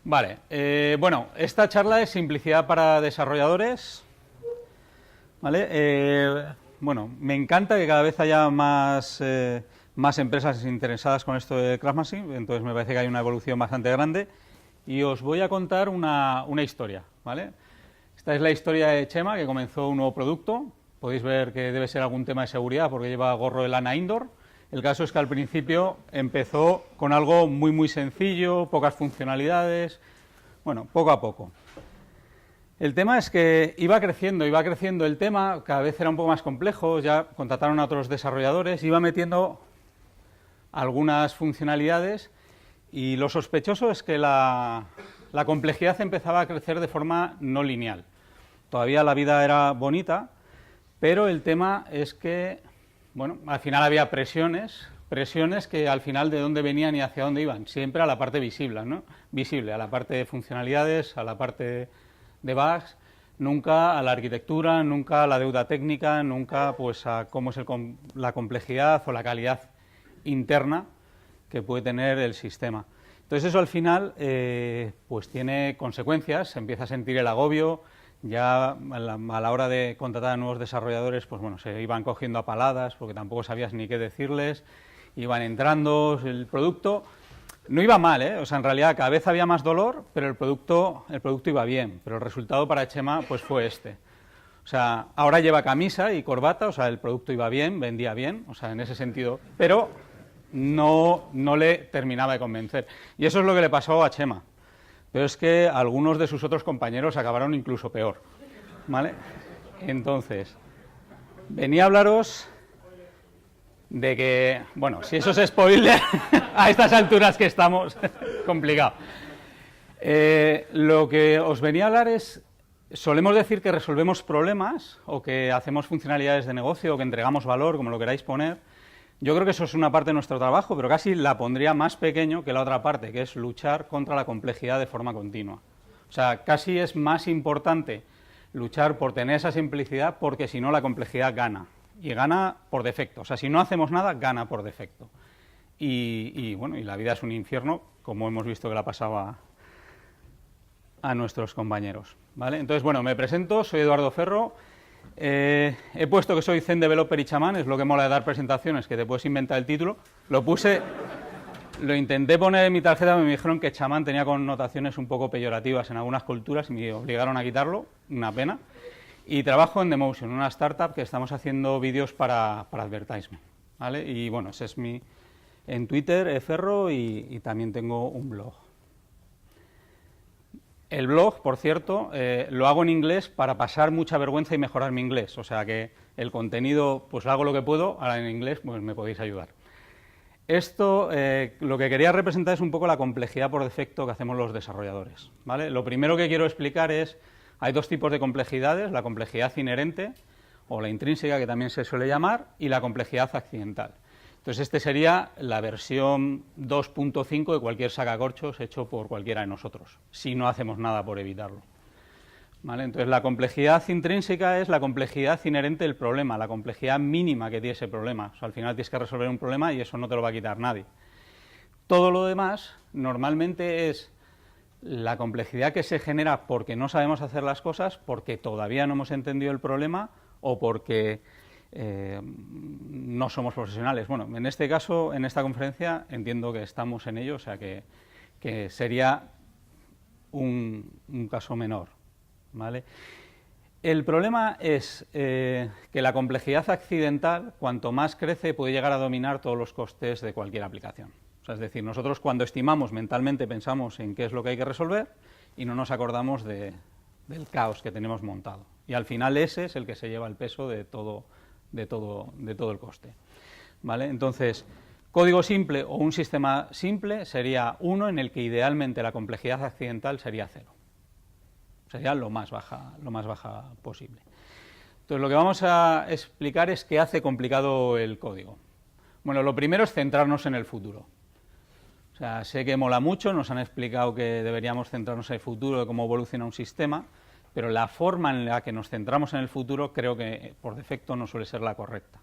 Vale, bueno, esta charla es simplicidad para desarrolladores, ¿vale? Bueno, me encanta que cada vez haya más empresas interesadas con esto de Craftmachine, entonces me parece que hay una evolución bastante grande y os voy a contar una historia, ¿vale? Esta es la historia de Chema, que comenzó un nuevo producto. Podéis ver que debe ser algún tema de seguridad porque lleva gorro de lana indoor. El caso es que al principio empezó con algo muy sencillo, pocas funcionalidades, bueno, poco a poco. El tema es que iba creciendo el tema, cada vez era un poco más complejo, ya contrataron a otros desarrolladores, iba metiendo algunas funcionalidades y lo sospechoso es que la complejidad empezaba a crecer de forma no lineal. Todavía la vida era bonita, pero el tema es que, bueno, al final había presiones que al final de dónde venían y hacia dónde iban, siempre a la parte visible, ¿no? Visible, a la parte de funcionalidades, a la parte de bugs, nunca a la arquitectura, nunca a la deuda técnica, nunca pues a cómo es la complejidad o la calidad interna que puede tener el sistema. Entonces eso al final pues tiene consecuencias, se empieza a sentir el agobio, ya a la hora de contratar a nuevos desarrolladores, pues bueno, se iban cogiendo a paladas porque tampoco sabías ni qué decirles, iban entrando, el producto no iba mal, o sea, en realidad cada vez había más dolor, pero el producto iba bien, pero el resultado para Chema pues fue este. O sea, ahora lleva camisa y corbata, o sea, el producto iba bien, vendía bien, o sea, en ese sentido, pero no le terminaba de convencer. Y eso es lo que le pasó a Chema. Pero es que algunos de sus otros compañeros acabaron incluso peor, ¿vale? Entonces, venía a hablaros de que, bueno, si eso es spoiler, a estas alturas que estamos, complicado. Lo que os venía a hablar es, solemos decir que resolvemos problemas o que hacemos funcionalidades de negocio o que entregamos valor, como lo queráis poner. Yo creo que eso es una parte de nuestro trabajo, pero casi la pondría más pequeño que la otra parte, que es luchar contra la complejidad de forma continua. O sea, casi es más importante luchar por tener esa simplicidad, porque si no la complejidad gana, y gana por defecto. O sea, si no hacemos nada, gana por defecto. Y bueno, y la vida es un infierno, como hemos visto que la pasaba a nuestros compañeros, ¿vale? Entonces, bueno, me presento, soy Eduardo Ferro. He puesto que soy Zen Developer y chamán, es lo que mola de dar presentaciones, que te puedes inventar el título. Lo intenté poner en mi tarjeta, me dijeron que chamán tenía connotaciones un poco peyorativas en algunas culturas y me obligaron a quitarlo, una pena. Y trabajo en TheMotion, una startup que estamos haciendo vídeos para advertisement, ¿vale? Y bueno, ese es en Twitter, Ferro, y también tengo un blog. El blog, por cierto, lo hago en inglés para pasar mucha vergüenza y mejorar mi inglés. O sea que el contenido, pues hago lo que puedo, ahora en inglés pues me podéis ayudar. Esto, lo que quería representar es un poco la complejidad por defecto que hacemos los desarrolladores, ¿vale? Lo primero que quiero explicar es, hay dos tipos de complejidades, la complejidad inherente, o la intrínseca, que también se suele llamar, y la complejidad accidental. Entonces, este sería la versión 2.5 de cualquier sacacorchos hecho por cualquiera de nosotros, si no hacemos nada por evitarlo, ¿vale? Entonces, la complejidad intrínseca es la complejidad inherente del problema, la complejidad mínima que tiene ese problema. O sea, al final tienes que resolver un problema y eso no te lo va a quitar nadie. Todo lo demás, normalmente es la complejidad que se genera porque no sabemos hacer las cosas, porque todavía no hemos entendido el problema o porque no somos profesionales. Bueno, en este caso, en esta conferencia, entiendo que estamos en ello, o sea que sería un caso menor, ¿vale? El problema es que la complejidad accidental, cuanto más crece, puede llegar a dominar todos los costes de cualquier aplicación. O sea, es decir, nosotros cuando estimamos mentalmente pensamos en qué es lo que hay que resolver y no nos acordamos del caos que tenemos montado. Y al final ese es el que se lleva el peso de todo el coste, ¿vale? Entonces, código simple o un sistema simple sería uno en el que idealmente la complejidad accidental sería 0. Sería lo más baja posible. Entonces, lo que vamos a explicar es qué hace complicado el código. Bueno, lo primero es centrarnos en el futuro. O sea, sé que mola mucho, nos han explicado que deberíamos centrarnos en el futuro, de cómo evoluciona un sistema, pero la forma en la que nos centramos en el futuro creo que por defecto no suele ser la correcta,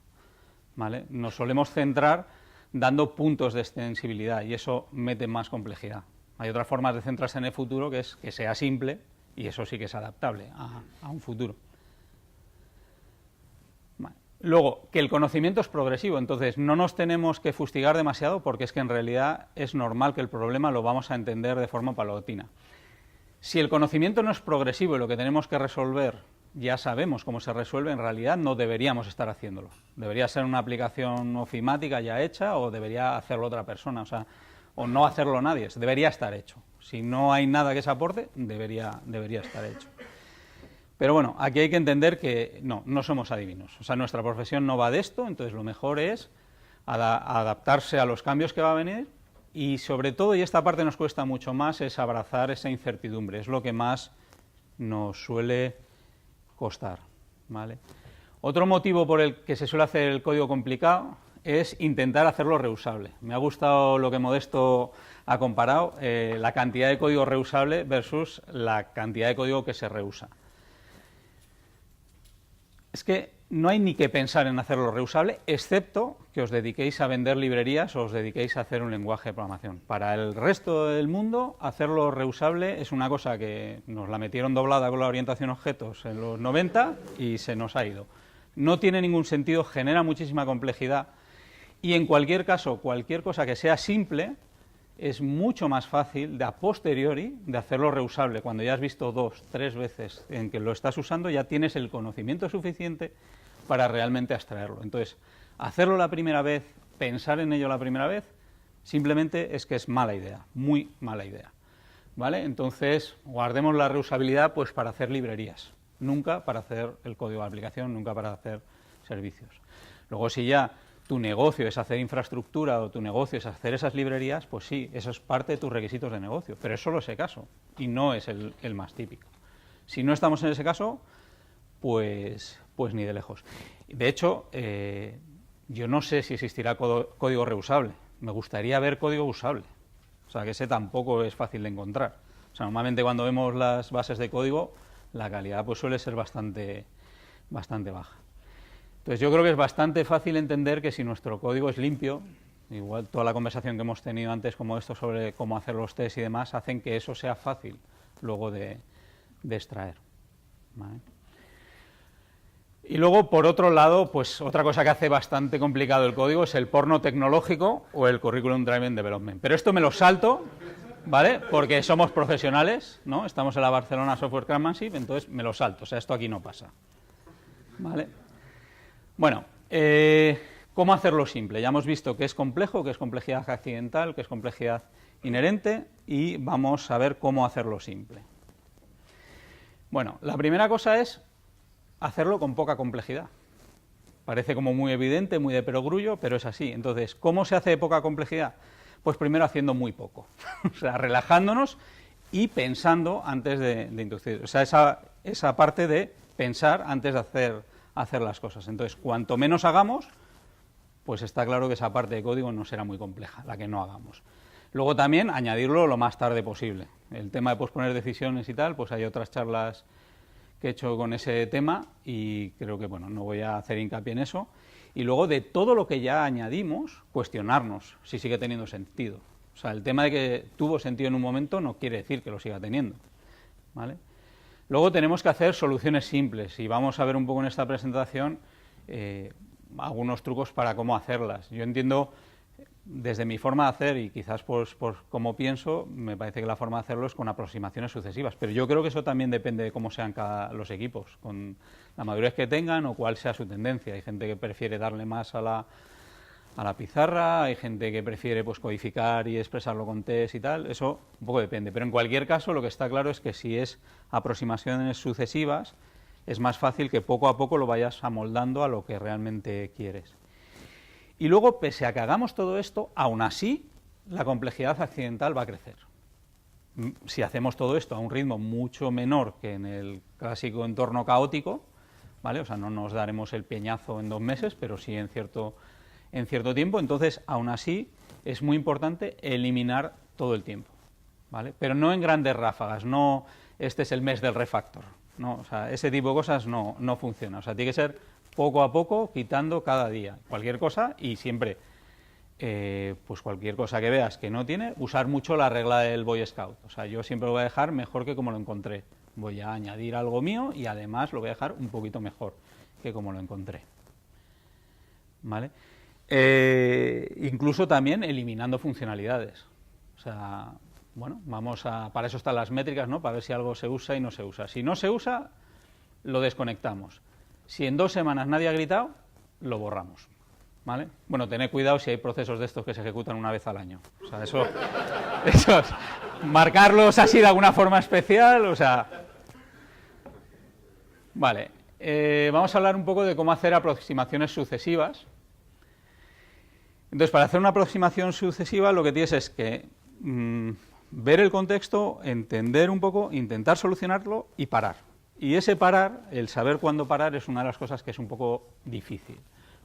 ¿vale? Nos solemos centrar dando puntos de extensibilidad y eso mete más complejidad, Hay otras formas de centrarse en el futuro, que es que sea simple, y eso sí que es adaptable a un futuro. Vale. Luego, que el conocimiento es progresivo, entonces no nos tenemos que fustigar demasiado, porque es que en realidad es normal que el problema lo vamos a entender de forma paulatina. Si el conocimiento no es progresivo y lo que tenemos que resolver ya sabemos cómo se resuelve, en realidad no deberíamos estar haciéndolo. Debería ser una aplicación ofimática ya hecha, o debería hacerlo otra persona, o no hacerlo nadie, debería estar hecho. Si no hay nada que se aporte, debería estar hecho. Pero bueno, aquí hay que entender que no somos adivinos. O sea, nuestra profesión no va de esto, entonces lo mejor es adaptarse a los cambios que va a venir y sobre todo, y esta parte nos cuesta mucho más, es abrazar esa incertidumbre. Es lo que más nos suele costar, ¿vale? Otro motivo por el que se suele hacer el código complicado es intentar hacerlo reusable. Me ha gustado lo que Modesto ha comparado, la cantidad de código reusable versus la cantidad de código que se reusa. Es que no hay ni que pensar en hacerlo reusable, excepto que os dediquéis a vender librerías o os dediquéis a hacer un lenguaje de programación. Para el resto del mundo, hacerlo reusable es una cosa que nos la metieron doblada con la orientación a objetos en los 90 y se nos ha ido. No tiene ningún sentido, genera muchísima complejidad y en cualquier caso, cualquier cosa que sea simple es mucho más fácil de a posteriori de hacerlo reusable. Cuando ya has visto 2, 3 veces en que lo estás usando, ya tienes el conocimiento suficiente para realmente abstraerlo. Entonces, hacerlo la primera vez, pensar en ello la primera vez, simplemente es que es mala idea, muy mala idea, ¿vale? Entonces, guardemos la reusabilidad pues para hacer librerías, nunca para hacer el código de aplicación, nunca para hacer servicios. Luego, si ya tu negocio es hacer infraestructura o tu negocio es hacer esas librerías, pues sí, eso es parte de tus requisitos de negocio, pero es solo ese caso y no es el más típico. Si no estamos en ese caso, pues ni de lejos. De hecho, yo no sé si existirá código reusable, me gustaría ver código usable, o sea que ese tampoco es fácil de encontrar. O sea, normalmente cuando vemos las bases de código, la calidad pues suele ser bastante baja. Entonces yo creo que es bastante fácil entender que si nuestro código es limpio, igual toda la conversación que hemos tenido antes como esto sobre cómo hacer los tests y demás, hacen que eso sea fácil luego de extraer, ¿vale? Y luego, por otro lado, pues otra cosa que hace bastante complicado el código es el porno tecnológico o el Curriculum Driven Development. Pero esto me lo salto, ¿vale? Porque somos profesionales, ¿no? Estamos en la Barcelona Software Craftsmanship, entonces me lo salto, o sea, esto aquí no pasa, ¿vale? Bueno, ¿cómo hacerlo simple? Ya hemos visto que es complejo, que es complejidad accidental, que es complejidad inherente y vamos a ver cómo hacerlo simple. Bueno, la primera cosa es hacerlo con poca complejidad. Parece como muy evidente, muy de perogrullo, pero es así. Entonces, ¿cómo se hace de poca complejidad? Pues primero haciendo muy poco, o sea, relajándonos y pensando antes de introducir. O sea, esa parte de pensar antes de hacer las cosas. Entonces, cuanto menos hagamos, pues está claro que esa parte de código no será muy compleja, la que no hagamos. Luego también añadirlo lo más tarde posible. El tema de posponer decisiones y tal, pues hay otras charlas que he hecho con ese tema y creo que, bueno, no voy a hacer hincapié en eso. Y luego de todo lo que ya añadimos, cuestionarnos si sigue teniendo sentido. O sea, el tema de que tuvo sentido en un momento no quiere decir que lo siga teniendo, ¿vale? Luego tenemos que hacer soluciones simples y vamos a ver un poco en esta presentación algunos trucos para cómo hacerlas. Yo entiendo, desde mi forma de hacer y quizás por cómo pienso, me parece que la forma de hacerlo es con aproximaciones sucesivas, pero yo creo que eso también depende de cómo sean los equipos, con la madurez que tengan o cuál sea su tendencia. Hay gente que prefiere darle más a la pizarra, hay gente que prefiere pues codificar y expresarlo con test y tal, eso un poco depende, pero en cualquier caso lo que está claro es que si es aproximaciones sucesivas es más fácil que poco a poco lo vayas amoldando a lo que realmente quieres. Y luego, pese a que hagamos todo esto, aún así la complejidad accidental va a crecer. Si hacemos todo esto a un ritmo mucho menor que en el clásico entorno caótico, ¿vale? O sea, no nos daremos el peñazo en 2 meses, pero sí en cierto tiempo, entonces aún así es muy importante eliminar todo el tiempo, ¿vale? Pero no en grandes ráfagas, no este es el mes del refactor, no, o sea, ese tipo de cosas no funciona, o sea, tiene que ser poco a poco, quitando cada día cualquier cosa y siempre pues cualquier cosa que veas que no tiene, usar mucho la regla del Boy Scout. O sea, yo siempre lo voy a dejar mejor que como lo encontré. Voy a añadir algo mío y además lo voy a dejar un poquito mejor que como lo encontré. ¿Vale? Incluso también eliminando funcionalidades. O sea, bueno, para eso están las métricas, ¿no? Para ver si algo se usa y no se usa. Si no se usa, lo desconectamos. Si en 2 semanas nadie ha gritado, lo borramos. ¿Vale? Bueno, tened cuidado si hay procesos de estos que se ejecutan una vez al año. O sea, eso marcarlos así de alguna forma especial, o sea... Vale, vamos a hablar un poco de cómo hacer aproximaciones sucesivas. Entonces, para hacer una aproximación sucesiva, lo que tienes es que ver el contexto, entender un poco, intentar solucionarlo y parar. Y ese parar, el saber cuándo parar, es una de las cosas que es un poco difícil.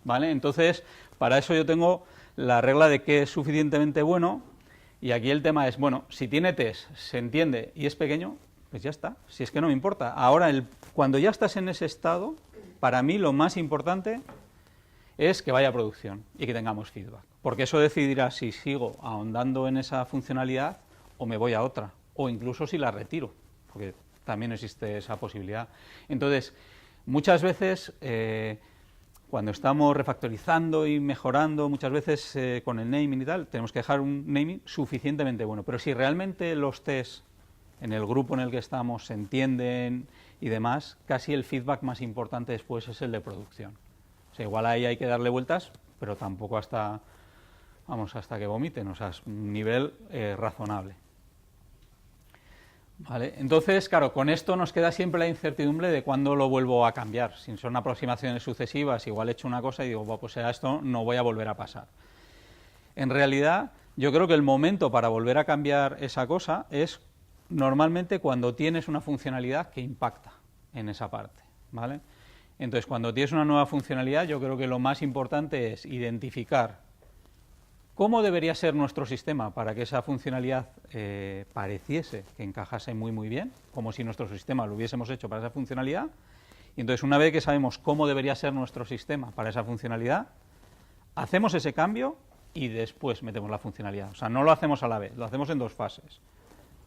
¿Vale? Entonces, para eso yo tengo la regla de que es suficientemente bueno, y aquí el tema es, bueno, si tiene test, se entiende y es pequeño, pues ya está, si es que no me importa. Ahora, cuando ya estás en ese estado, para mí lo más importante es que vaya a producción y que tengamos feedback, porque eso decidirá si sigo ahondando en esa funcionalidad o me voy a otra, o incluso si la retiro, porque también existe esa posibilidad. Entonces, muchas veces... cuando estamos refactorizando y mejorando, muchas veces con el naming y tal, tenemos que dejar un naming suficientemente bueno. Pero si realmente los tests en el grupo en el que estamos se entienden y demás, casi el feedback más importante después es el de producción. O sea, igual ahí hay que darle vueltas, pero tampoco hasta que vomiten, o sea, es un nivel razonable. Vale, entonces, claro, con esto nos queda siempre la incertidumbre de cuándo lo vuelvo a cambiar. Si son aproximaciones sucesivas, igual he hecho una cosa y digo, bueno, pues a esto no voy a volver a pasar. En realidad, yo creo que el momento para volver a cambiar esa cosa es normalmente cuando tienes una funcionalidad que impacta en esa parte, ¿vale? Entonces, cuando tienes una nueva funcionalidad, yo creo que lo más importante es identificar ¿cómo debería ser nuestro sistema para que esa funcionalidad pareciese que encajase muy bien? Como si nuestro sistema lo hubiésemos hecho para esa funcionalidad. Y entonces, una vez que sabemos cómo debería ser nuestro sistema para esa funcionalidad, hacemos ese cambio y después metemos la funcionalidad. O sea, no lo hacemos a la vez, lo hacemos en 2 fases.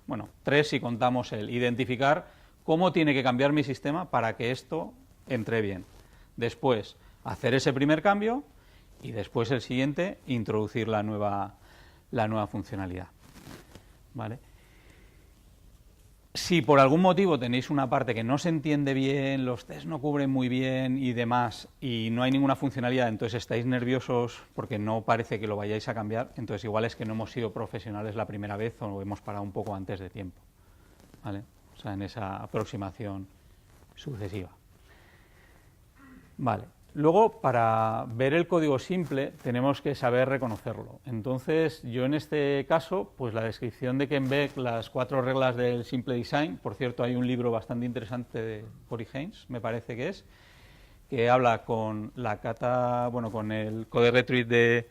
Bueno, 3 si contamos el identificar cómo tiene que cambiar mi sistema para que esto entre bien. Después, hacer ese primer cambio. Y después el siguiente, introducir la nueva funcionalidad. ¿Vale? Si por algún motivo tenéis una parte que no se entiende bien, los tests no cubren muy bien y demás, y no hay ninguna funcionalidad, entonces estáis nerviosos porque no parece que lo vayáis a cambiar, entonces igual es que no hemos sido profesionales la primera vez o hemos parado un poco antes de tiempo. ¿Vale? O sea, en esa aproximación sucesiva. Vale. Luego, para ver el código simple, tenemos que saber reconocerlo. Entonces, yo en este caso, pues la descripción de Ken Beck, las 4 reglas del simple design, por cierto, hay un libro bastante interesante de Corey Haines, me parece que habla con la cata, bueno, con el code retreat de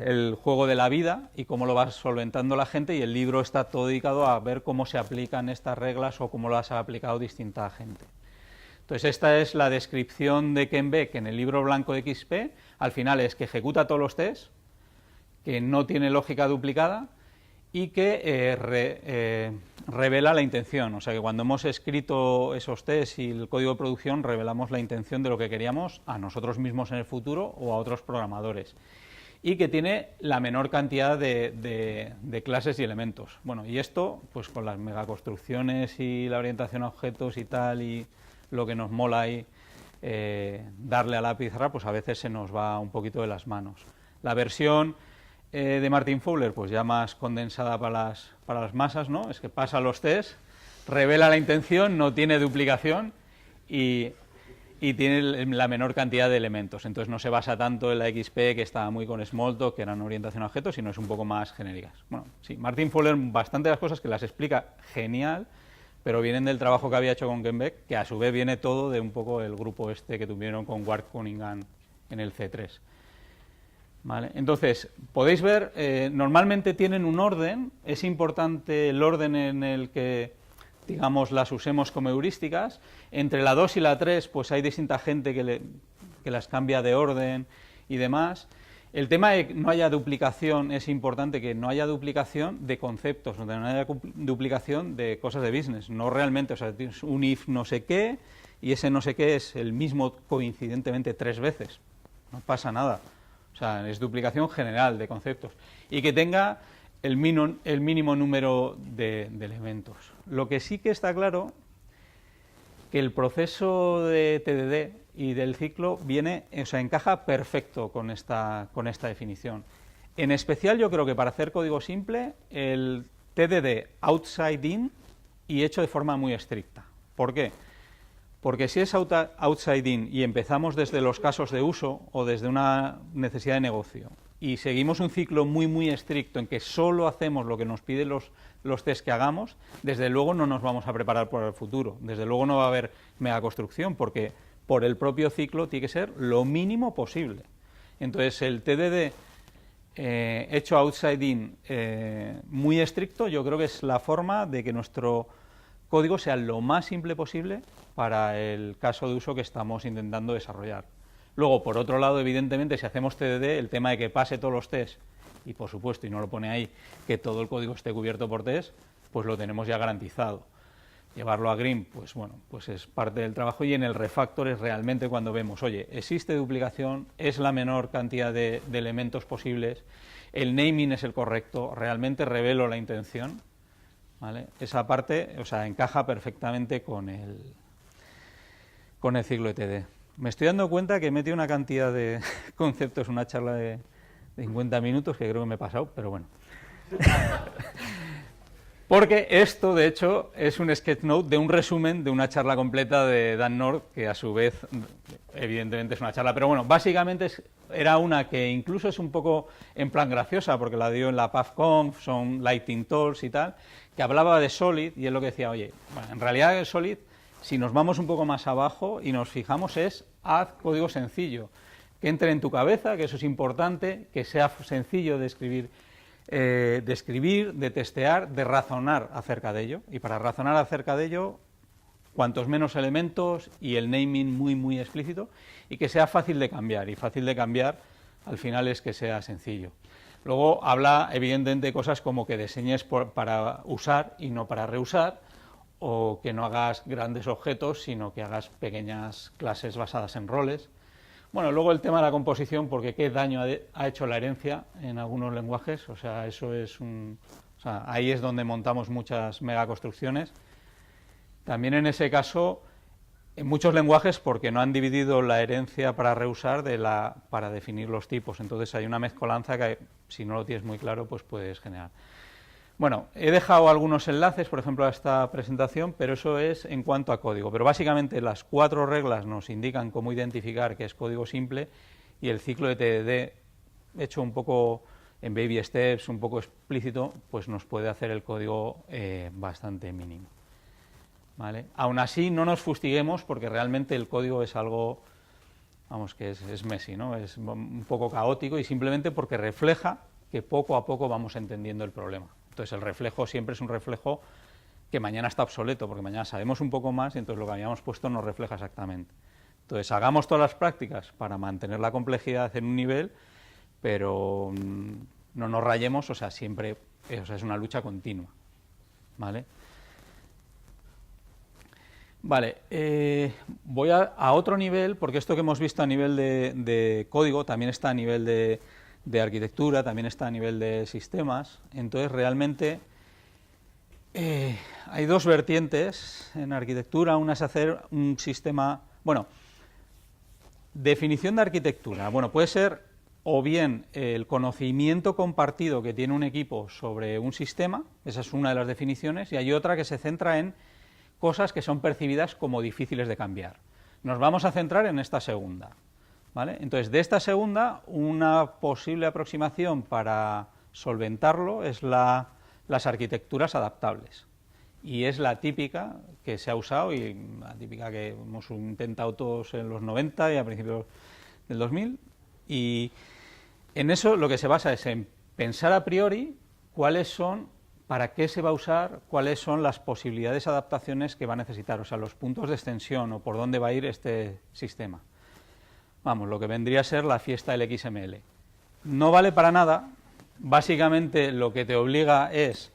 el juego de la vida y cómo lo va solventando la gente, y el libro está todo dedicado a ver cómo se aplican estas reglas o cómo las ha aplicado distinta gente. Entonces, esta es la descripción de Ken Beck en el libro blanco de XP. Al final es que ejecuta todos los tests, que no tiene lógica duplicada y que revela la intención. O sea, que cuando hemos escrito esos tests y el código de producción, revelamos la intención de lo que queríamos a nosotros mismos en el futuro o a otros programadores. Y que tiene la menor cantidad de clases y elementos. Bueno, y esto, pues con las megaconstrucciones y la orientación a objetos y tal, y lo que nos mola ahí darle a la pizarra, pues a veces se nos va un poquito de las manos. La versión de Martin Fowler, pues ya más condensada para las masas, ¿no? Es que pasa los tests, revela la intención, no tiene duplicación y tiene la menor cantidad de elementos. Entonces no se basa tanto en la XP, que estaba muy con Smalltalk, que eran orientación a objetos, sino es un poco más genéricas. Bueno, sí, Martin Fowler, bastante de las cosas que las explica genial, pero vienen del trabajo que había hecho con Ken Beck, que a su vez viene todo de un poco el grupo este que tuvieron con Ward Cunningham en el C3. ¿Vale? Entonces, podéis ver, normalmente tienen un orden, es importante el orden en el que, digamos, las usemos como heurísticas. Entre la 2 y la 3, pues hay distinta gente que las cambia de orden y demás. El tema de que no haya duplicación, es importante que no haya duplicación de conceptos, no haya duplicación de cosas de business, no realmente, o sea, tienes un if no sé qué y ese no sé qué es el mismo coincidentemente 3 veces, no pasa nada, o sea, es duplicación general de conceptos y que tenga el mínimo número de elementos. Lo que sí que está claro, que el proceso de TDD y del ciclo viene, o sea, encaja perfecto con esta definición. En especial yo creo que para hacer código simple, el TDD outside in y hecho de forma muy estricta. ¿Por qué? Porque si es outside in y empezamos desde los casos de uso o desde una necesidad de negocio y seguimos un ciclo muy estricto en que solo hacemos lo que nos piden los test que hagamos, desde luego no nos vamos a preparar para el futuro, desde luego no va a haber megaconstrucción, porque por el propio ciclo tiene que ser lo mínimo posible. Entonces el TDD hecho outside in muy estricto, yo creo que es la forma de que nuestro código sea lo más simple posible para el caso de uso que estamos intentando desarrollar. Luego, por otro lado, evidentemente, si hacemos TDD, el tema de que pase todos los tests, y por supuesto, y no lo pone ahí, que todo el código esté cubierto por test, pues lo tenemos ya garantizado. Llevarlo a Green, pues bueno, pues es parte del trabajo, y en el refactor es realmente cuando vemos, oye, existe duplicación, es la menor cantidad de elementos posibles, el naming es el correcto, realmente revelo la intención, ¿vale? Esa parte, o sea, encaja perfectamente con el ciclo de TDD. Me estoy dando cuenta que he metido una cantidad de conceptos en una charla de 50 minutos que creo que me he pasado, pero bueno. Porque esto, de hecho, es un sketch note de un resumen de una charla completa de Dan North, que a su vez, evidentemente es una charla, pero bueno, básicamente era una que incluso es un poco en plan graciosa, porque la dio en la PAFConf, son Lighting Talks y tal, que hablaba de Solid, y es lo que decía, oye, bueno, en realidad Solid, si nos vamos un poco más abajo y nos fijamos, es haz código sencillo, que entre en tu cabeza, que eso es importante, que sea sencillo de escribir, de testear, de razonar acerca de ello. Y para razonar acerca de ello, cuantos menos elementos y el naming muy explícito, y que sea fácil de cambiar. Y fácil de cambiar, al final, es que sea sencillo. Luego habla, evidentemente, de cosas como que diseñes para usar y no para reusar, o que no hagas grandes objetos, sino que hagas pequeñas clases basadas en roles. Bueno, luego el tema de la composición, porque qué daño ha hecho la herencia en algunos lenguajes, o sea, eso es o sea, ahí es donde montamos muchas megaconstrucciones. También en ese caso, en muchos lenguajes, porque no han dividido la herencia para reusar para definir los tipos, entonces hay una mezcolanza que, si no lo tienes muy claro, pues puedes generar. Bueno, he dejado algunos enlaces, por ejemplo, a esta presentación, pero eso es en cuanto a código. Pero básicamente las 4 reglas nos indican cómo identificar qué es código simple, y el ciclo de TDD, hecho un poco en baby steps, un poco explícito, pues nos puede hacer el código bastante mínimo. ¿Vale? Aún así, no nos fustiguemos, porque realmente el código es algo, vamos, que es messy, ¿no? Es un poco caótico, y simplemente porque refleja que poco a poco vamos entendiendo el problema. Entonces el reflejo siempre es un reflejo que mañana está obsoleto, porque mañana sabemos un poco más y entonces lo que habíamos puesto nos refleja exactamente. Entonces hagamos todas las prácticas para mantener la complejidad en un nivel, pero no nos rayemos, o sea, siempre, o sea, es una lucha continua. ¿Vale? Vale, voy a otro nivel, porque esto que hemos visto a nivel de código también está a nivel de arquitectura, también está a nivel de sistemas. Entonces realmente hay 2 vertientes en arquitectura. Una es hacer un sistema, bueno, definición de arquitectura, bueno, puede ser o bien el conocimiento compartido que tiene un equipo sobre un sistema, esa es una de las definiciones, y hay otra que se centra en cosas que son percibidas como difíciles de cambiar. Nos vamos a centrar en esta segunda. ¿Vale? Entonces, de esta segunda, una posible aproximación para solventarlo es las arquitecturas adaptables. Y es la típica que se ha usado y la típica que hemos intentado todos en los 90 y a principios del 2000. Y en eso lo que se basa es en pensar a priori cuáles son, para qué se va a usar, cuáles son las posibilidades de adaptaciones que va a necesitar, o sea, los puntos de extensión o por dónde va a ir este sistema. Vamos, lo que vendría a ser la fiesta del XML. no vale para nada. Básicamente lo que te obliga es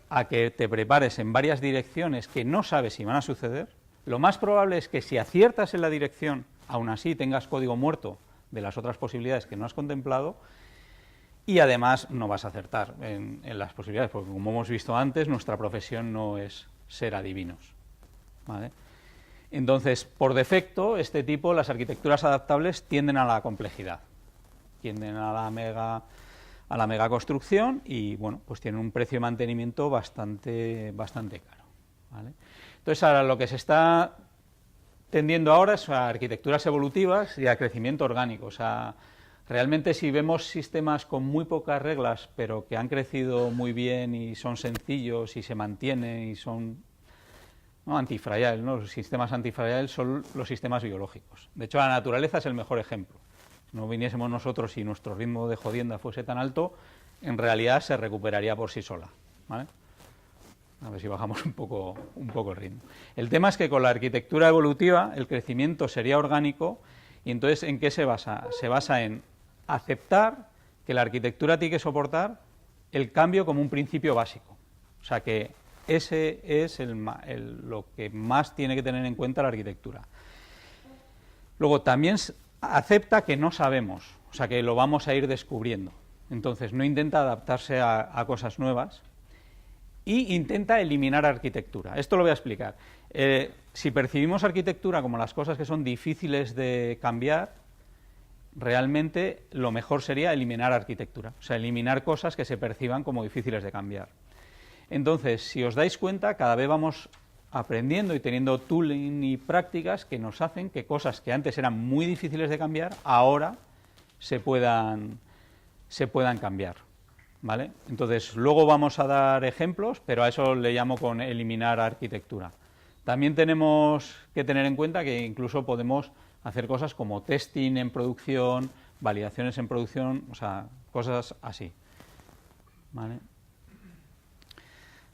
a que te prepares en varias direcciones que no sabes si van a suceder. Lo más probable es que si aciertas en la dirección, aún así tengas código muerto de las otras posibilidades que no has contemplado, y además no vas a acertar en las posibilidades, porque como hemos visto antes, nuestra profesión no es ser adivinos, ¿vale? Entonces, por defecto, este tipo, las arquitecturas adaptables tienden a la complejidad, tienden a la mega construcción y, bueno, pues tienen un precio de mantenimiento bastante caro, ¿vale? Entonces, ahora lo que se está tendiendo ahora es a arquitecturas evolutivas y a crecimiento orgánico. O sea, realmente si vemos sistemas con muy pocas reglas, pero que han crecido muy bien y son sencillos y se mantienen y son antifragile, ¿no? Los sistemas antifragile son los sistemas biológicos. De hecho, la naturaleza es el mejor ejemplo. Si no viniésemos nosotros y nuestro ritmo de jodienda fuese tan alto, en realidad se recuperaría por sí sola, ¿vale? A ver si bajamos un poco el ritmo. El tema es que con la arquitectura evolutiva el crecimiento sería orgánico y entonces ¿en qué se basa? Se basa en aceptar que la arquitectura tiene que soportar el cambio como un principio básico. O sea que ese es lo que más tiene que tener en cuenta la arquitectura. Luego también acepta que no sabemos, o sea que lo vamos a ir descubriendo. Entonces no intenta adaptarse a cosas nuevas, y intenta eliminar arquitectura. Esto lo voy a explicar. Si percibimos arquitectura como las cosas que son difíciles de cambiar, realmente lo mejor sería eliminar arquitectura, o sea, eliminar cosas que se perciban como difíciles de cambiar. Entonces, si os dais cuenta, cada vez vamos aprendiendo y teniendo tooling y prácticas que nos hacen que cosas que antes eran muy difíciles de cambiar, ahora se puedan cambiar. ¿Vale? Entonces, luego vamos a dar ejemplos, pero a eso le llamo con eliminar arquitectura. También tenemos que tener en cuenta que incluso podemos hacer cosas como testing en producción, validaciones en producción, o sea, cosas así. ¿Vale?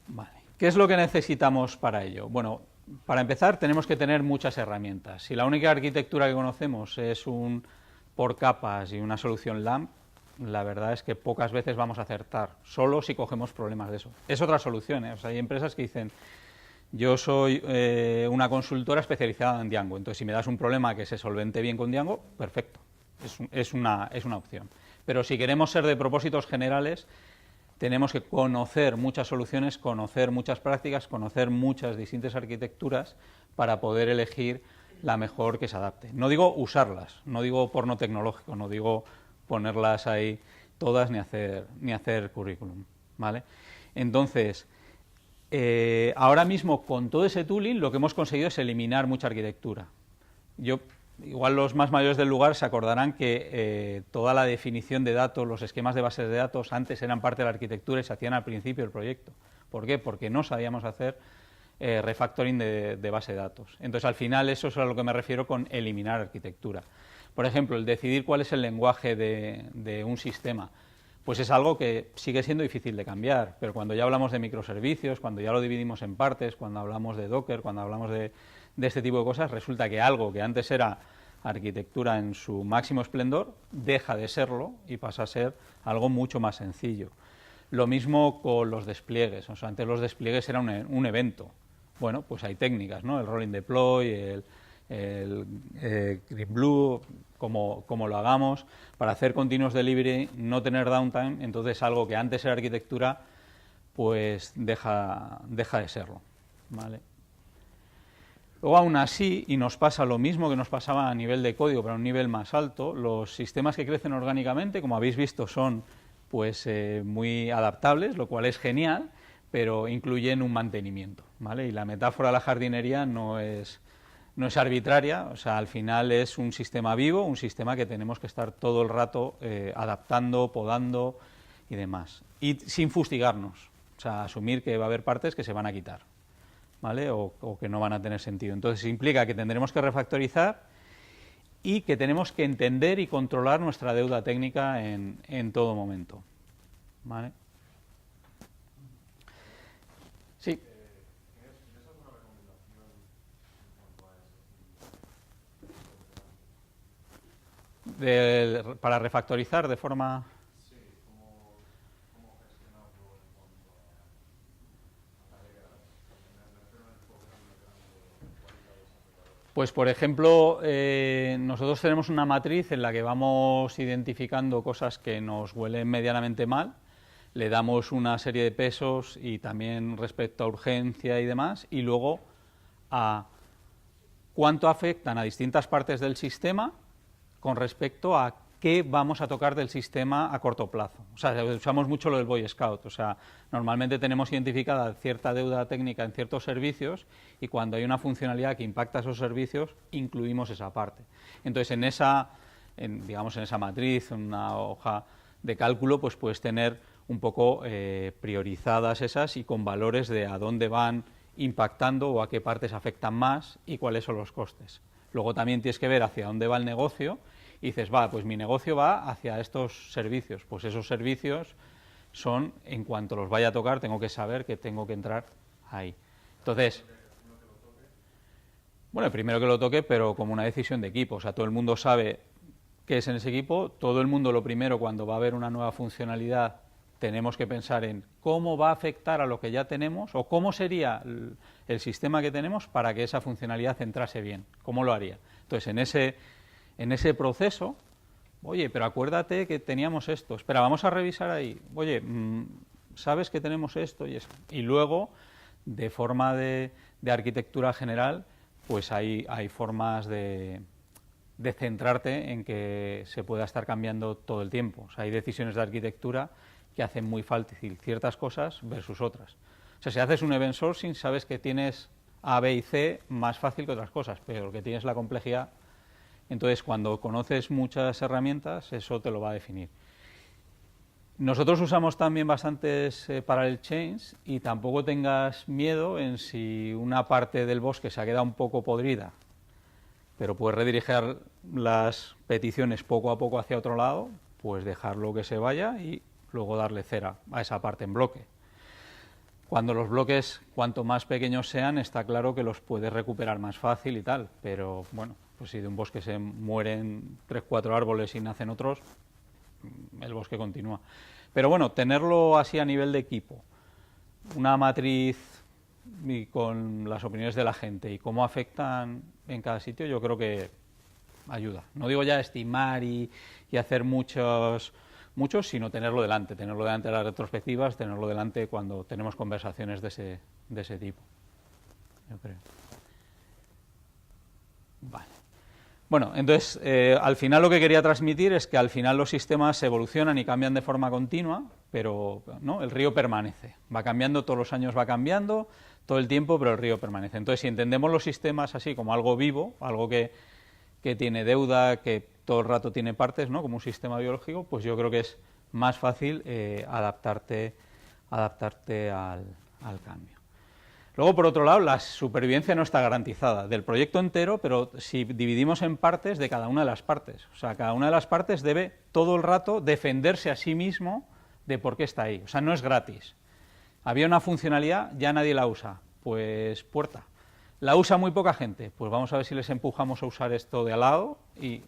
Vale. ¿Qué es lo que necesitamos para ello? Bueno, para empezar tenemos que tener muchas herramientas. Si la única arquitectura que conocemos es un por capas y una solución LAMP, la verdad es que pocas veces vamos a acertar, solo si cogemos problemas de eso. Es otra solución, ¿eh? O sea, hay empresas que dicen, yo soy una consultora especializada en Django, entonces si me das un problema que se solvente bien con Django, perfecto, es una opción. Pero si queremos ser de propósitos generales, tenemos que conocer muchas soluciones, conocer muchas prácticas, conocer muchas distintas arquitecturas para poder elegir la mejor que se adapte. No digo usarlas, no digo porno tecnológico, no digo ponerlas ahí todas ni hacer currículum, ¿vale? Entonces, ahora mismo con todo ese tooling lo que hemos conseguido es eliminar mucha arquitectura. Igual los más mayores del lugar se acordarán que toda la definición de datos, los esquemas de bases de datos antes eran parte de la arquitectura y se hacían al principio del proyecto. ¿Por qué? Porque no sabíamos hacer refactoring de base de datos. Entonces, al final, eso es a lo que me refiero con eliminar arquitectura. Por ejemplo, el decidir cuál es el lenguaje de un sistema, pues es algo que sigue siendo difícil de cambiar, pero cuando ya hablamos de microservicios, cuando ya lo dividimos en partes, cuando hablamos de Docker, cuando hablamos de este tipo de cosas, resulta que algo que antes era arquitectura en su máximo esplendor, deja de serlo y pasa a ser algo mucho más sencillo. Lo mismo con los despliegues, o sea, antes los despliegues eran un evento. Bueno, pues hay técnicas, ¿no? El rolling deploy, el Greenblue, como lo hagamos, para hacer continuous delivery, no tener downtime, entonces algo que antes era arquitectura, pues deja de serlo, ¿vale? Luego, aún así, y nos pasa lo mismo que nos pasaba a nivel de código, pero a un nivel más alto, los sistemas que crecen orgánicamente, como habéis visto, son pues muy adaptables, lo cual es genial, pero incluyen un mantenimiento, ¿vale? Y la metáfora de la jardinería no es arbitraria, o sea, al final es un sistema vivo, un sistema que tenemos que estar todo el rato adaptando, podando y demás. Y sin fustigarnos, o sea, asumir que va a haber partes que se van a quitar, ¿vale? O que no van a tener sentido. Entonces implica que tendremos que refactorizar y que tenemos que entender y controlar nuestra deuda técnica en todo momento, ¿vale? Sí. Para refactorizar de forma... Pues, por ejemplo, nosotros tenemos una matriz en la que vamos identificando cosas que nos huelen medianamente mal, le damos una serie de pesos y también respecto a urgencia y demás, y luego a cuánto afectan a distintas partes del sistema con respecto a qué vamos a tocar del sistema a corto plazo. O sea, usamos mucho lo del Boy Scout, o sea, normalmente tenemos identificada cierta deuda técnica en ciertos servicios y cuando hay una funcionalidad que impacta esos servicios, incluimos esa parte. Entonces, digamos, en esa matriz, en una hoja de cálculo, pues puedes tener un poco priorizadas esas y con valores de a dónde van impactando o a qué partes afectan más y cuáles son los costes. Luego también tienes que ver hacia dónde va el negocio y dices, pues mi negocio va hacia estos servicios. Pues esos servicios son, en cuanto los vaya a tocar, tengo que saber que tengo que entrar ahí. Entonces, bueno, primero que lo toque, pero como una decisión de equipo. O sea, todo el mundo sabe qué es en ese equipo, todo el mundo lo primero cuando va a haber una nueva funcionalidad tenemos que pensar en cómo va a afectar a lo que ya tenemos o cómo sería el sistema que tenemos para que esa funcionalidad entrase bien, cómo lo haría. Entonces, en ese proceso, oye, pero acuérdate que teníamos esto, espera, vamos a revisar ahí, oye, sabes que tenemos esto y eso. Y luego, de forma de arquitectura general, pues hay formas de centrarte en que se pueda estar cambiando todo el tiempo. O sea, hay decisiones de arquitectura que hacen muy fácil ciertas cosas versus otras. O sea, si haces un event sourcing, sabes que tienes A, B y C más fácil que otras cosas, pero que tienes la complejidad. Entonces, cuando conoces muchas herramientas, eso te lo va a definir. Nosotros usamos también bastantes parallel chains y tampoco tengas miedo en si una parte del bosque se ha quedado un poco podrida, pero puedes redirigir las peticiones poco a poco hacia otro lado, pues dejarlo que se vaya y luego darle cera a esa parte en bloque. Cuando los bloques, cuanto más pequeños sean, está claro que los puedes recuperar más fácil y tal, pero bueno, pues si de un bosque se mueren 3-4 árboles y nacen otros, el bosque continúa. Pero bueno, tenerlo así a nivel de equipo, una matriz y con las opiniones de la gente y cómo afectan en cada sitio, yo creo que ayuda. No digo ya estimar y hacer muchos, sino tenerlo delante de las retrospectivas, tenerlo delante cuando tenemos conversaciones de ese tipo, yo creo. Vale. Bueno, entonces, al final lo que quería transmitir es que al final los sistemas evolucionan y cambian de forma continua, pero ¿no? El río permanece, va cambiando, todos los años va cambiando, todo el tiempo, pero el río permanece. Entonces, si entendemos los sistemas así como algo vivo, algo que tiene deuda, que todo el rato tiene partes, ¿no? Como un sistema biológico, pues yo creo que es más fácil adaptarte al cambio. Luego, por otro lado, la supervivencia no está garantizada del proyecto entero, pero si dividimos en partes de cada una de las partes. O sea, cada una de las partes debe todo el rato defenderse a sí mismo de por qué está ahí. O sea, no es gratis. Había una funcionalidad, ya nadie la usa, pues puerta. La usa muy poca gente, pues vamos a ver si les empujamos a usar esto de al lado y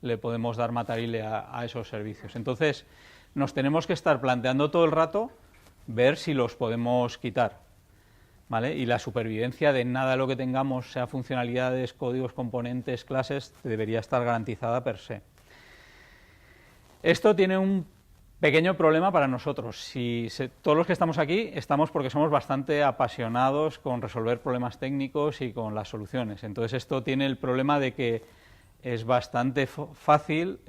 le podemos dar matarile a esos servicios. Entonces, nos tenemos que estar planteando todo el rato ver si los podemos quitar, ¿vale? Y la supervivencia de nada de lo que tengamos, sea funcionalidades, códigos, componentes, clases, debería estar garantizada per se. Esto tiene un pequeño problema para nosotros. Todos los que estamos aquí estamos porque somos bastante apasionados con resolver problemas técnicos y con las soluciones. Entonces esto tiene el problema de que es bastante fácil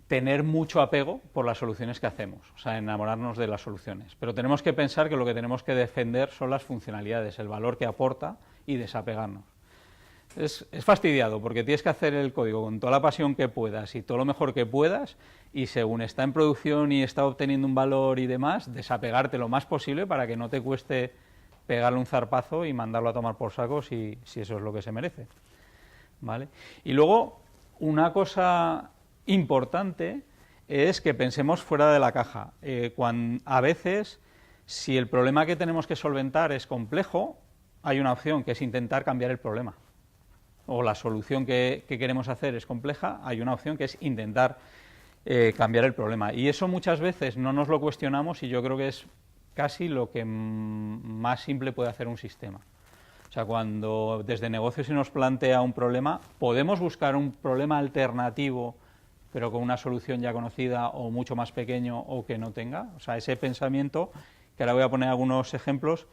tener mucho apego por las soluciones que hacemos, o sea, enamorarnos de las soluciones. Pero tenemos que pensar que lo que tenemos que defender son las funcionalidades, el valor que aporta y desapegarnos. Es fastidiado porque tienes que hacer el código con toda la pasión que puedas y todo lo mejor que puedas y según está en producción y está obteniendo un valor y demás, desapegarte lo más posible para que no te cueste pegarle un zarpazo y mandarlo a tomar por saco si eso es lo que se merece, ¿vale? Y luego, una cosa importante es que pensemos fuera de la caja. A veces, si el problema que tenemos que solventar es complejo, hay una opción que es intentar cambiar el problema. O la solución que queremos hacer es compleja, hay una opción que es intentar cambiar el problema. Y eso muchas veces no nos lo cuestionamos y yo creo que es casi lo que más simple puede hacer un sistema. O sea, cuando desde negocio se nos plantea un problema, podemos buscar un problema alternativo, pero con una solución ya conocida o mucho más pequeño o que no tenga. O sea, ese pensamiento, que ahora voy a poner algunos ejemplos,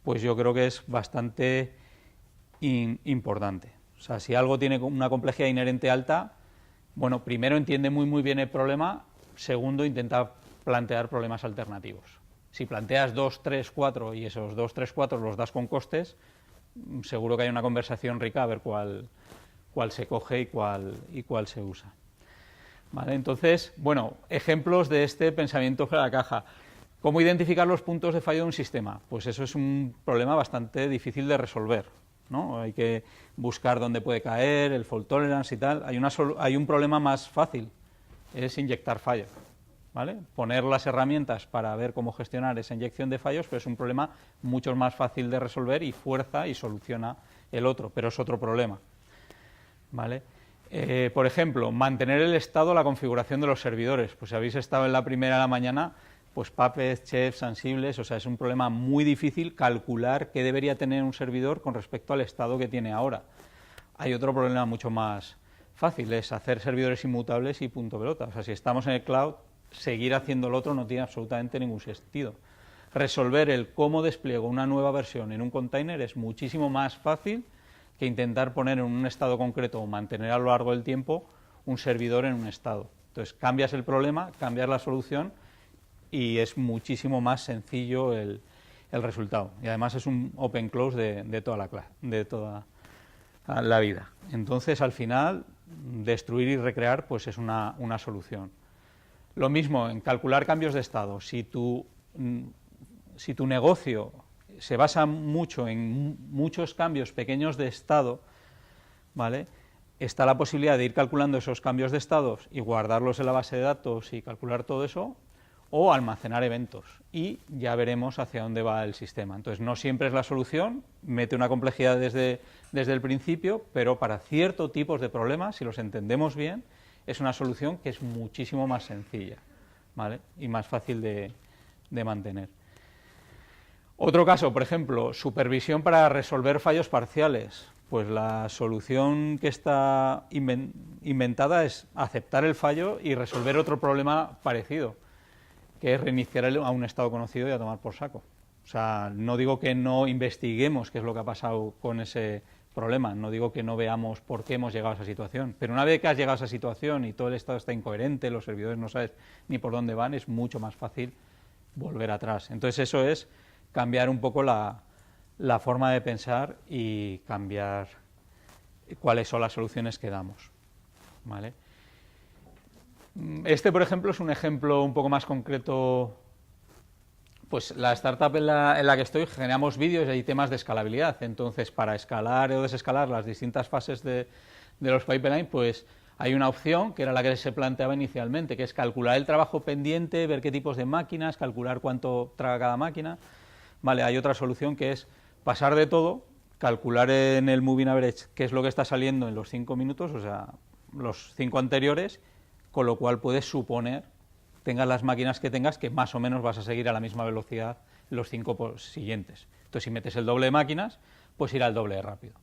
pues yo creo que es bastante importante. O sea, si algo tiene una complejidad inherente alta, bueno, primero entiende muy bien el problema, segundo, intenta plantear problemas alternativos. Si planteas 2, 3, 4 y esos 2, 3, 4 los das con costes, seguro que hay una conversación rica a ver cuál se coge y cuál se usa. ¿Vale? Entonces, bueno, ejemplos de este pensamiento fuera de la caja. ¿Cómo identificar los puntos de fallo de un sistema? Pues eso es un problema bastante difícil de resolver, ¿no? Hay que buscar dónde puede caer, el fault tolerance y tal. Hay un problema más fácil, es inyectar fallos, ¿vale? Poner las herramientas para ver cómo gestionar esa inyección de fallos, pero es un problema mucho más fácil de resolver y fuerza y soluciona el otro, pero es otro problema, ¿vale? Por ejemplo, mantener el estado, la configuración de los servidores. Pues si habéis estado en la primera de la mañana, pues Puppet, Chef, Ansibles, o sea, es un problema muy difícil calcular qué debería tener un servidor con respecto al estado que tiene ahora. Hay otro problema mucho más fácil, es hacer servidores inmutables y punto pelota. O sea, si estamos en el cloud, seguir haciendo lo otro no tiene absolutamente ningún sentido. Resolver el cómo despliego una nueva versión en un container es muchísimo más fácil que intentar poner en un estado concreto o mantener a lo largo del tiempo un servidor en un estado. Entonces, cambias el problema, cambias la solución y es muchísimo más sencillo el resultado. Y además es un open close de toda la vida. Entonces, al final, destruir y recrear pues es una solución. Lo mismo en calcular cambios de estado. Si tu negocio se basa mucho en muchos cambios pequeños de estado, ¿vale? Está la posibilidad de ir calculando esos cambios de estados y guardarlos en la base de datos y calcular todo eso, o almacenar eventos, y ya veremos hacia dónde va el sistema. Entonces, no siempre es la solución, mete una complejidad desde el principio, pero para ciertos tipos de problemas, si los entendemos bien, es una solución que es muchísimo más sencilla, ¿vale? Y más fácil de mantener. Otro caso, por ejemplo, supervisión para resolver fallos parciales. Pues la solución que está inventada es aceptar el fallo y resolver otro problema parecido, que es reiniciar a un estado conocido y a tomar por saco. O sea, no digo que no investiguemos qué es lo que ha pasado con ese problema, no digo que no veamos por qué hemos llegado a esa situación, pero una vez que has llegado a esa situación y todo el estado está incoherente, los servidores no sabes ni por dónde van, es mucho más fácil volver atrás. Entonces eso es cambiar un poco la forma de pensar y cambiar cuáles son las soluciones que damos, ¿vale? Este, por ejemplo, es un ejemplo un poco más concreto. Pues la startup en la que estoy generamos vídeos y hay temas de escalabilidad. Entonces, para escalar o desescalar las distintas fases de los pipelines, pues hay una opción que era la que se planteaba inicialmente, que es calcular el trabajo pendiente, ver qué tipos de máquinas, calcular cuánto traga cada máquina. Vale, hay otra solución que es pasar de todo, calcular en el moving average qué es lo que está saliendo en los 5 minutos, o sea, los 5 anteriores, con lo cual puedes suponer, tengas las máquinas que tengas, que más o menos vas a seguir a la misma velocidad los 5 siguientes. Entonces, si metes el doble de máquinas, pues irá el doble de rápido.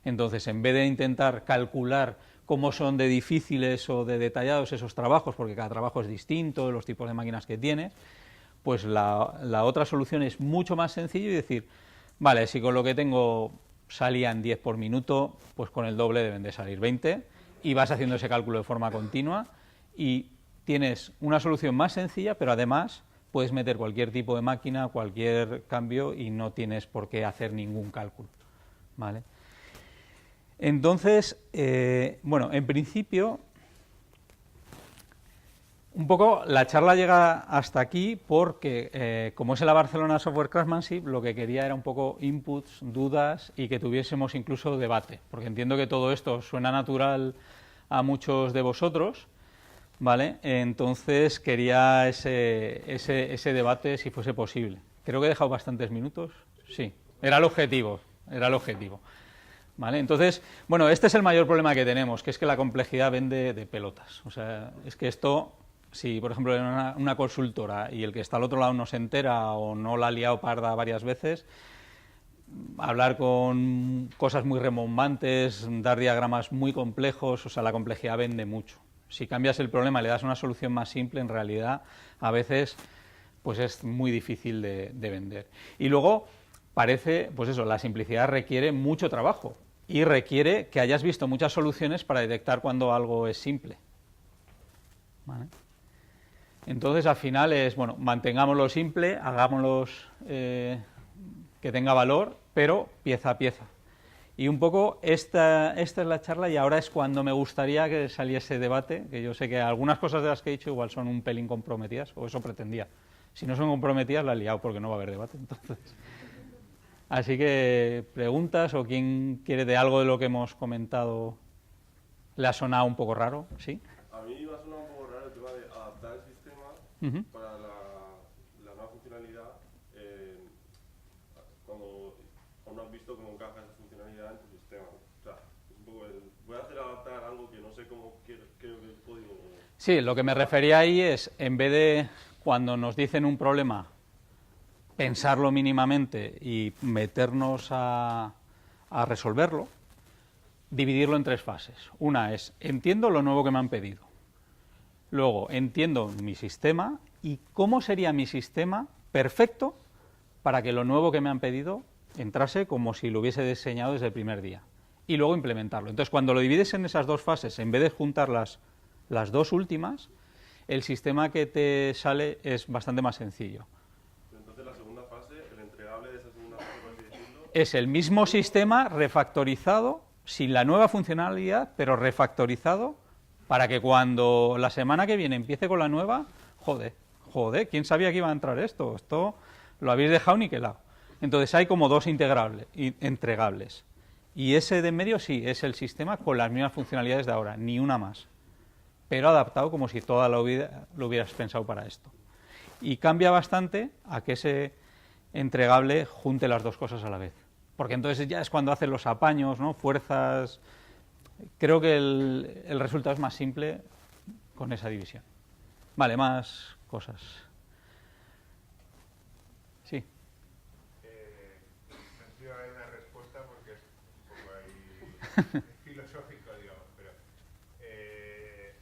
Entonces, en vez de intentar calcular cómo son de difíciles o de detallados esos trabajos, porque cada trabajo es distinto, los tipos de máquinas que tienes, pues la otra solución es mucho más sencillo y decir, vale, si con lo que tengo salían 10 por minuto, pues con el doble deben de salir 20, y vas haciendo ese cálculo de forma continua y tienes una solución más sencilla, pero además puedes meter cualquier tipo de máquina, cualquier cambio y no tienes por qué hacer ningún cálculo, ¿vale? Entonces, bueno, en principio, un poco la charla llega hasta aquí porque, como es en la Barcelona Software Craftsmanship, lo que quería era un poco inputs, dudas y que tuviésemos incluso debate, porque entiendo que todo esto suena natural a muchos de vosotros, ¿vale? Entonces quería ese debate si fuese posible. Creo que he dejado bastantes minutos. Sí, era el objetivo. ¿Vale? Entonces, bueno, este es el mayor problema que tenemos, que es que la complejidad vende de pelotas. O sea, es que esto, si por ejemplo en una consultora y el que está al otro lado no se entera o no la ha liado parda varias veces, hablar con cosas muy rembombantes, dar diagramas muy complejos, o sea, la complejidad vende mucho. Si cambias el problema y le das una solución más simple, en realidad, a veces, pues es muy difícil de vender. Y luego, parece, pues eso, la simplicidad requiere mucho trabajo y requiere que hayas visto muchas soluciones para detectar cuando algo es simple. ¿Vale? Entonces, al final es, bueno, mantengámoslo simple, hagámoslo que tenga valor, pero pieza a pieza. Y un poco esta es la charla y ahora es cuando me gustaría que saliese debate, que yo sé que algunas cosas de las que he dicho igual son un pelín comprometidas, o eso pretendía. Si no son comprometidas, la he liado porque no va a haber debate, entonces. Así que preguntas o quién quiere de algo de lo que hemos comentado le ha sonado un poco raro, ¿sí? A mí me ha sonado un poco raro el tema de adaptar el sistema para la nueva funcionalidad cuando aún no has visto cómo encaja esa funcionalidad en tu sistema. O sea, es un poco voy a hacer adaptar algo que no sé cómo creo que el código... Sí, lo que me refería ahí es, en vez de cuando nos dicen un problema, pensarlo mínimamente y meternos a resolverlo, dividirlo en 3 fases. Una es, entiendo lo nuevo que me han pedido. Luego, entiendo mi sistema y cómo sería mi sistema perfecto para que lo nuevo que me han pedido entrase como si lo hubiese diseñado desde el primer día. Y luego implementarlo. Entonces, cuando lo divides en esas 2 fases, en vez de juntar las 2 últimas, el sistema que te sale es bastante más sencillo. Entonces, la segunda fase, el entregable de esa segunda fase, por así decirlo... Es el mismo sistema refactorizado, sin la nueva funcionalidad, pero refactorizado para que cuando la semana que viene empiece con la nueva, joder, ¿quién sabía que iba a entrar esto? Esto lo habéis dejado niquelado. Entonces hay como 2 entregables. Y ese de en medio sí, es el sistema con las mismas funcionalidades de ahora, ni una más. Pero adaptado como si toda lo hubieras pensado para esto. Y cambia bastante a que ese entregable junte las 2 cosas a la vez. Porque entonces ya es cuando hacen los apaños, ¿no? Fuerzas. Creo que el resultado es más simple con esa división. Vale, más cosas. Sí. No sé si va a haber una respuesta porque es un poco ahí filosófico, digamos, pero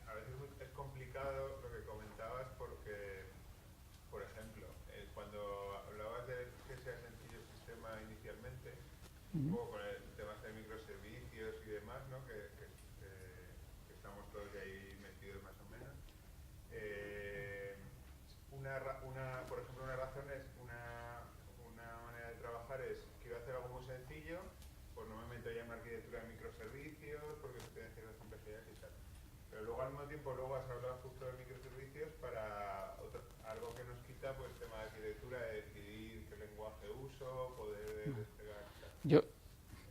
a veces es complicado lo que comentabas porque, por ejemplo, cuando hablabas de que sea sencillo el sistema inicialmente, un poco con el tema de microservicios y demás, ¿no? que estamos todos ahí metidos más o menos. Por ejemplo, una razón es una manera de trabajar es quiero hacer algo muy sencillo, pues no me meto ya en una arquitectura de microservicios porque se tienen ciertas complejidades y tal. Pero luego al mismo tiempo luego has hablado justo de microservicios para algo que nos quita pues el tema de arquitectura, de decidir qué lenguaje uso, poder despegar y tal.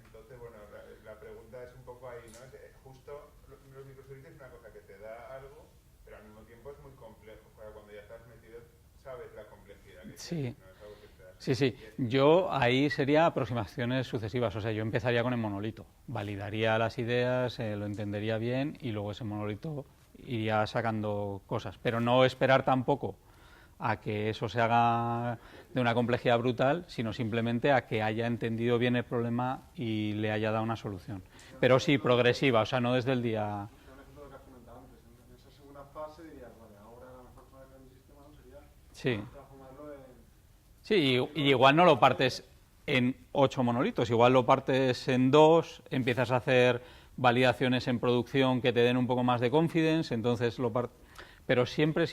Entonces, bueno, la pregunta es un poco ahí, ¿no? Justo los microservicios es una cosa que te da algo, pero al mismo tiempo es muy complejo. Cuando ya estás metido, sabes la complejidad que Sí. tiene, no es algo que te da. Sí. Yo ahí sería aproximaciones sucesivas. O sea, yo empezaría con el monolito. Validaría las ideas, lo entendería bien y luego ese monolito iría sacando cosas. Pero no esperar tampoco a que eso se haga de una complejidad brutal, sino simplemente a que haya entendido bien el problema y le haya dado una solución. Pero sí, progresiva, o sea, no desde el día... Un ejemplo de lo que has comentado antes, en esa segunda fase dirías, vale, ahora la mejor forma de crear mi sistema no sería transformarlo en... Sí, y igual no lo partes en 8 monolitos, igual lo partes en 2, empiezas a hacer validaciones en producción que te den un poco más de confidence, entonces lo partes... Pero siempre,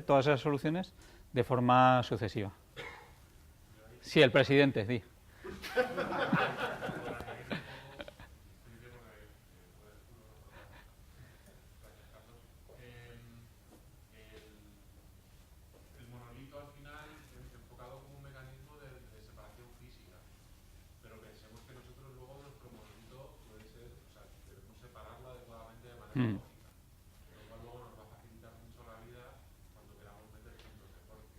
todas esas soluciones de forma sucesiva. Sí, el presidente, di. El monolito al final es enfocado como un mecanismo de separación física, pero pensemos que nosotros luego nuestro monolito puede ser, o sea, debemos separarlo adecuadamente de manera lógica.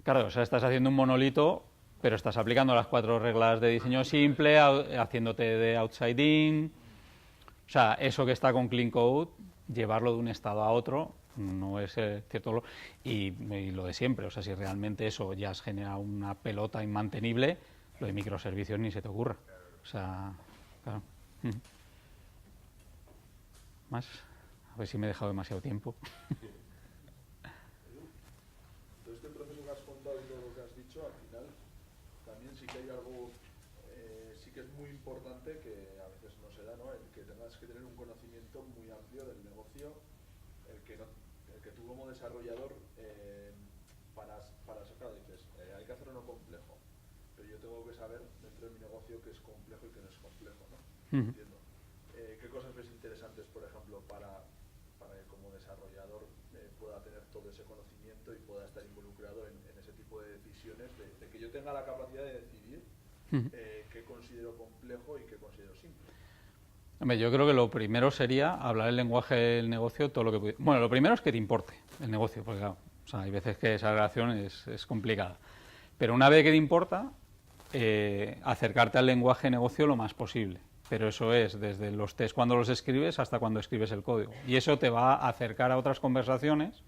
Claro, o sea, estás haciendo un monolito, pero estás aplicando las 4 reglas de diseño simple, haciéndote de outside in. O sea, eso que está con clean code, llevarlo de un estado a otro, no es cierto. Y lo de siempre, o sea, si realmente eso ya has generado una pelota inmantenible, lo de microservicios ni se te ocurra. O sea, claro. ¿Más? A ver si me he dejado demasiado tiempo. Todo este proceso que has contado y todo lo que has dicho, al final también sí que hay algo, sí que es muy importante que a veces no se da, ¿no? El que tengas que tener un conocimiento muy amplio del negocio, el que tú como desarrollador, para sacar, dices, hay que hacerlo no complejo, pero yo tengo que saber dentro de mi negocio qué es complejo y qué no es complejo, ¿no? Entiendo. ¿Qué cosas ves interesantes, por ejemplo, para que como desarrollador pueda tener todo ese conocimiento y pueda estar involucrado en ese tipo de decisiones, de que yo tenga la capacidad de decidir qué considero complejo y qué considero simple? Hombre, yo creo que lo primero sería hablar el lenguaje del negocio, todo lo que pudiera. Bueno, lo primero es que te importe el negocio, porque claro, o sea, hay veces que esa relación es complicada. Pero una vez que te importa, acercarte al lenguaje de negocio lo más posible. Pero eso es desde los test cuando los escribes hasta cuando escribes el código. Y eso te va a acercar a otras conversaciones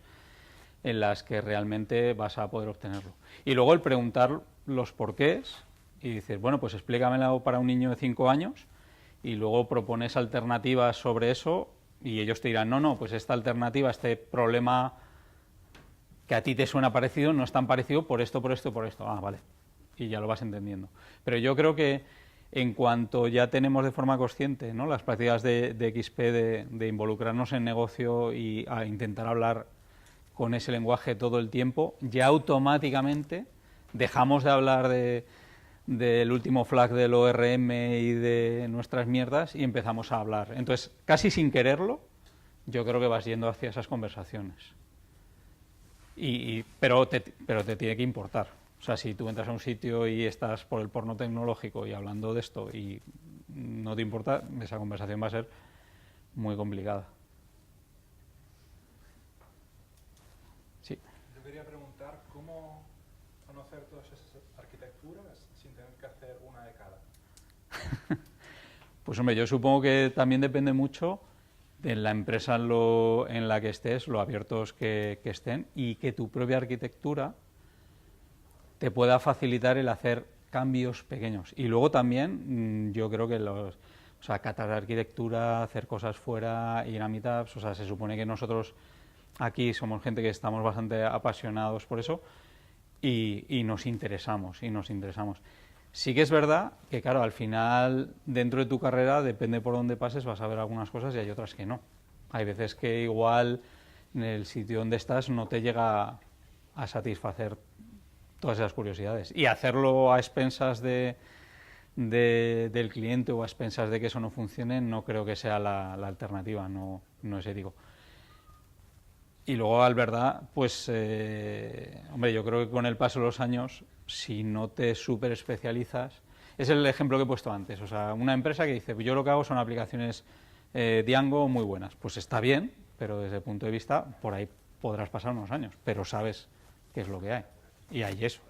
en las que realmente vas a poder obtenerlo. Y luego el preguntar los porqués y dices, bueno, pues explícamelo para un niño de 5 años y luego propones alternativas sobre eso y ellos te dirán, no, pues esta alternativa, este problema que a ti te suena parecido, no es tan parecido por esto, por esto y por esto. Ah, vale. Y ya lo vas entendiendo. Pero yo creo que en cuanto ya tenemos de forma consciente, ¿no?, las prácticas de XP de involucrarnos en negocio y a intentar hablar con ese lenguaje todo el tiempo, ya automáticamente dejamos de hablar del último flag del ORM y de nuestras mierdas y empezamos a hablar. Entonces, casi sin quererlo, yo creo que vas yendo hacia esas conversaciones. Pero te tiene que importar. O sea, si tú entras a un sitio y estás por el porno tecnológico y hablando de esto y no te importa, esa conversación va a ser muy complicada. Sí. Yo quería preguntar cómo conocer todas esas arquitecturas sin tener que hacer una de cada. Pues hombre, yo supongo que también depende mucho de la empresa en la que estés, lo abiertos que estén y que tu propia arquitectura te pueda facilitar el hacer cambios pequeños. Y luego también yo creo que catar arquitectura, hacer cosas fuera, ir a meetups, o sea, se supone que nosotros aquí somos gente que estamos bastante apasionados por eso y nos interesamos. Sí que es verdad que, claro, al final, dentro de tu carrera, depende por dónde pases, vas a ver algunas cosas y hay otras que no. Hay veces que igual en el sitio donde estás no te llega a satisfacer todas esas curiosidades. Y hacerlo a expensas del cliente o a expensas de que eso no funcione, no creo que sea la alternativa, no es ético. Y luego, al verdad, pues, hombre, yo creo que con el paso de los años, si no te súper especializas, es el ejemplo que he puesto antes, o sea, una empresa que dice, yo lo que hago son aplicaciones Django muy buenas, pues está bien, pero desde el punto de vista, por ahí podrás pasar unos años, pero sabes qué es lo que hay, y hay eso.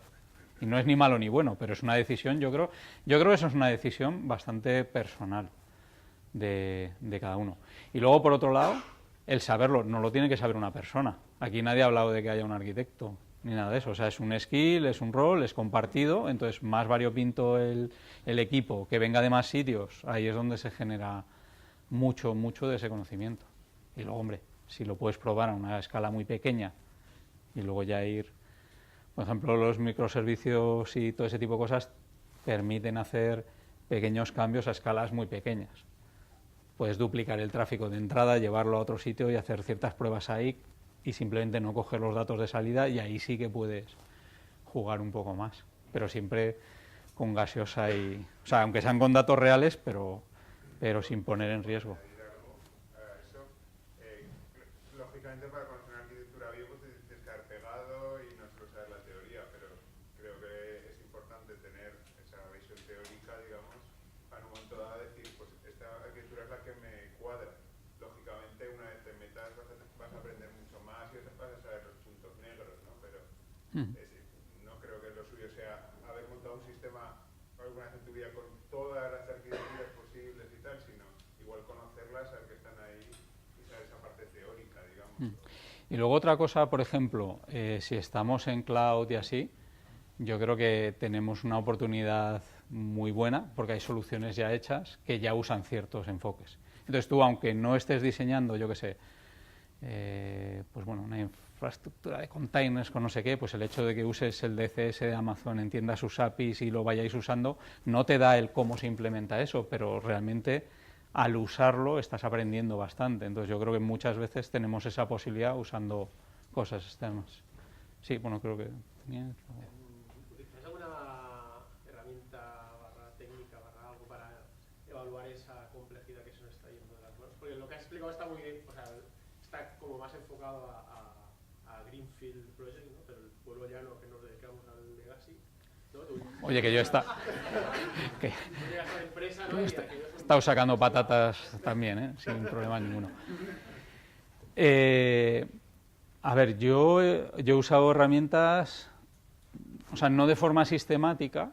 Y no es ni malo ni bueno, pero es una decisión, yo creo que eso es una decisión bastante personal de cada uno. Y luego, por otro lado, el saberlo, no lo tiene que saber una persona. Aquí nadie ha hablado de que haya un arquitecto, ni nada de eso. O sea, es un skill, es un rol, es compartido, entonces más variopinto el equipo, que venga de más sitios, ahí es donde se genera mucho de ese conocimiento. Y luego, hombre, si lo puedes probar a una escala muy pequeña y luego ya ir, por ejemplo, los microservicios y todo ese tipo de cosas permiten hacer pequeños cambios a escalas muy pequeñas. Puedes duplicar el tráfico de entrada, llevarlo a otro sitio y hacer ciertas pruebas ahí y simplemente no coger los datos de salida y ahí sí que puedes jugar un poco más, pero siempre con gaseosa y... O sea, aunque sean con datos reales, pero sin poner en riesgo. Lógicamente, para conocer una arquitectura bien, pues tienes que estar pegado y no solo saber la teoría, pero creo que es importante tener esa visión teórica, digamos, para un momento dado decir, pues esta arquitectura es la que me cuadra. Lógicamente, una vez te metas vas a aprender mucho más y vas a saber los puntos negros, ¿no? Pero no creo que lo suyo sea haber montado un sistema alguna vez en tu vida con todas las arquitecturas posibles y tal, sino igual conocerlas, saber que están ahí y saber esa parte teórica, digamos. Y luego otra cosa, por ejemplo, si estamos en cloud y así, yo creo que tenemos una oportunidad muy buena, porque hay soluciones ya hechas que ya usan ciertos enfoques. Entonces tú, aunque no estés diseñando, yo qué sé, pues bueno, una infraestructura de containers con no sé qué, pues el hecho de que uses el DCS de Amazon, entiendas sus APIs y lo vayáis usando, no te da el cómo se implementa eso, pero realmente al usarlo estás aprendiendo bastante. Entonces yo creo que muchas veces tenemos esa posibilidad usando cosas externas. Sí, bueno, creo que... ¿Utilizáis alguna herramienta técnica algo para evaluar esa complejidad que se nos está yendo de las manos? Porque lo que has explicado está muy bien, o sea, está como más enfocado a Greenfield Project, ¿no? Pero el pueblo llano que nos dedicamos al Legacy, ¿no? Oye, que yo está... que... empresa, ¿no? He estado sacando patatas también, sin problema ninguno. A ver, yo he usado herramientas, o sea, no de forma sistemática,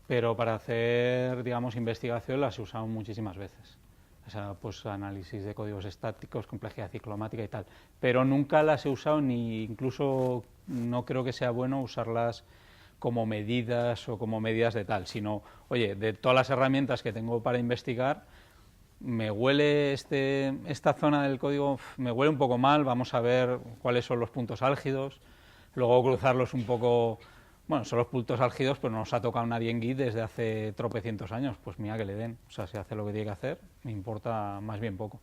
pero para hacer, digamos, investigación las he usado muchísimas veces. O sea, pues análisis de códigos estáticos, complejidad ciclomática y tal. Pero nunca las he usado, ni incluso no creo que sea bueno usarlas como medidas o como medidas de tal, sino, oye, de todas las herramientas que tengo para investigar, me huele esta zona del código, me huele un poco mal, vamos a ver cuáles son los puntos álgidos, luego cruzarlos un poco, bueno, son los puntos álgidos, pero no nos ha tocado nadie en Git desde hace tropecientos años, pues mira que le den, o sea, si hace lo que tiene que hacer, me importa más bien poco.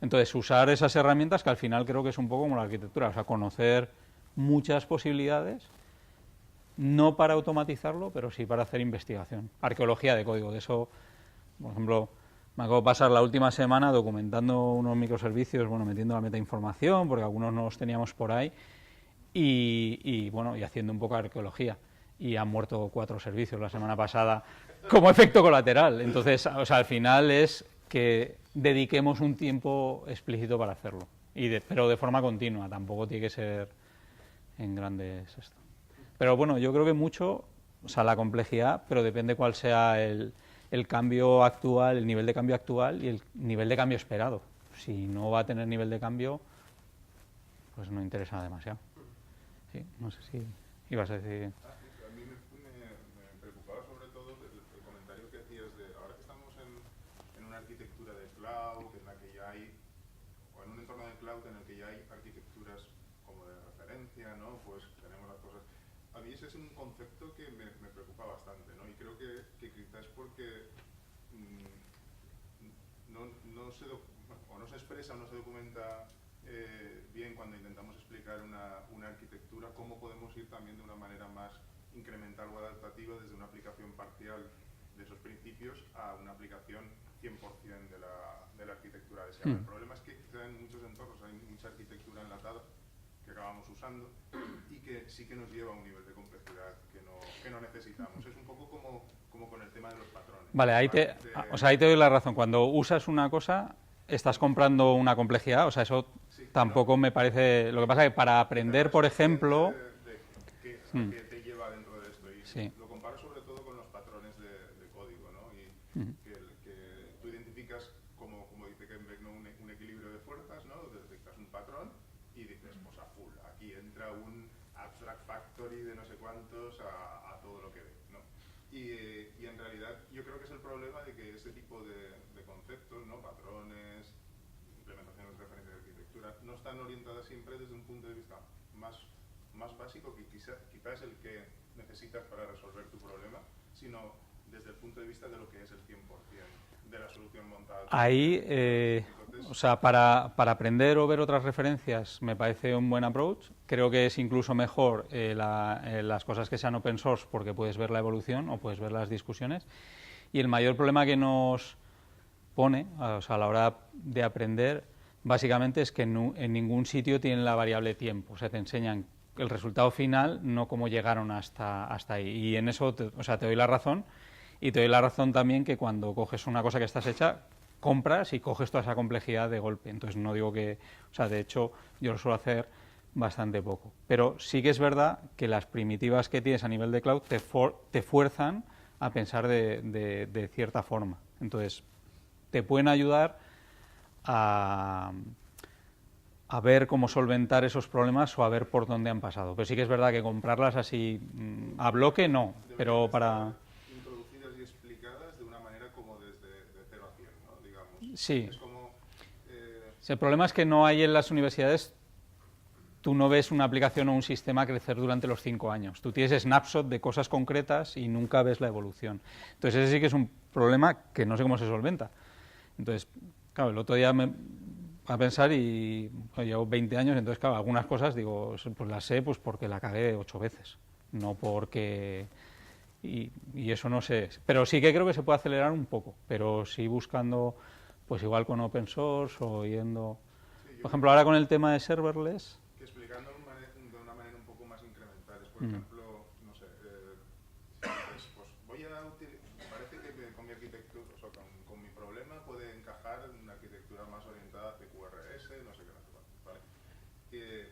Entonces, usar esas herramientas, que al final creo que es un poco como la arquitectura, o sea, conocer muchas posibilidades, no para automatizarlo, pero sí para hacer investigación. Arqueología de código, de eso, por ejemplo, me acabo de pasar la última semana documentando unos microservicios, bueno, metiendo la metainformación, porque algunos no los teníamos por ahí, y bueno, y haciendo un poco de arqueología. Y han muerto 4 servicios la semana pasada como efecto colateral. Entonces, o sea, al final es que dediquemos un tiempo explícito para hacerlo, pero de forma continua, tampoco tiene que ser en grandes esto. Pero bueno, yo creo que mucho, o sea, la complejidad, pero depende cuál sea el cambio actual, el nivel de cambio actual y el nivel de cambio esperado. Si no va a tener nivel de cambio, pues no interesa demasiado. Sí, no sé si ibas a decir... A mí me preocupaba sobre todo el comentario que hacías de ahora que estamos en una arquitectura de cloud, en la que ya hay, o en un entorno de cloud en el que ya hay arquitecturas como de referencia, ¿no? Pues tenemos las cosas. A mí ese es un concepto que me preocupa bastante, ¿no? Y creo que quizás porque no se expresa o no se documenta bien cuando intentamos explicar una arquitectura, cómo podemos ir también de una manera más incremental o adaptativa desde una aplicación parcial de esos principios a una aplicación 100% de la arquitectura deseada. El problema es que quizá en muchos entornos hay mucha arquitectura enlatada que acabamos usando y que sí que nos lleva a un nivel de complejidad que no necesitamos. Es un poco como con el tema de los patrones. Vale, ahí te doy la razón. Cuando usas una cosa, estás comprando una complejidad, o sea, eso sí, tampoco me parece... Lo que pasa es que para aprender, por ejemplo... ¿Qué te lleva dentro de esto? Y sí, lo comparo sobre todo con los patrones de código, ¿no? Y que tú identificas, como dice Kenbeck, ¿no? un equilibrio de fuerzas, ¿no? Detectas un patrón y dices, pues a full, aquí entra un abstract factory de no sé cuántos a todo lo que ve, ¿no? Y en realidad yo creo que es el problema de que ese tipo de conceptos, ¿no? Patrones, implementaciones de referencia de arquitectura, no están orientadas siempre desde un punto de vista más básico que quizás es el que necesitas para resolver tu problema, sino desde el punto de vista de lo que es el 100% de la solución montada. Ahí, entonces, o sea, para aprender o ver otras referencias me parece un buen approach. Creo que es incluso mejor las cosas que sean open source porque puedes ver la evolución o puedes ver las discusiones. Y el mayor problema que nos pone, o sea, a la hora de aprender, básicamente es que en ningún sitio tienen la variable tiempo. O sea, te enseñan el resultado final, no cómo llegaron hasta ahí. Y en eso, te doy la razón. Y te doy la razón también que cuando coges una cosa que estás hecha, compras y coges toda esa complejidad de golpe. Entonces no digo que... O sea, de hecho, yo lo suelo hacer bastante poco. Pero sí que es verdad que las primitivas que tienes a nivel de cloud te fuerzan a pensar de cierta forma. Entonces, te pueden ayudar a ver cómo solventar esos problemas o a ver por dónde han pasado. Pero sí que es verdad que comprarlas así a bloque no, pero para... introducidas y Sí. Es como... Sí, el problema es que no hay en las universidades, tú no ves una aplicación o un sistema crecer durante los 5 años. Tú tienes snapshot de cosas concretas y nunca ves la evolución. Entonces ese sí que es un problema que no sé cómo se solventa. Entonces, claro, el otro día me a pensar y llevo 20 años, entonces claro, algunas cosas digo, pues las sé pues porque la cagué 8 veces, no porque... Y eso no sé, pero sí que creo que se puede acelerar un poco, pero sí buscando, pues igual con open source o yendo... Por ejemplo, ahora con el tema de serverless... Que explicando de una manera un poco más incremental, es, por ejemplo, no sé, pues voy a utilizar, parece que con mi arquitectura, o sea, con mi problema puede encajar en una arquitectura más orientada a CQRS, no sé qué, ¿vale? Que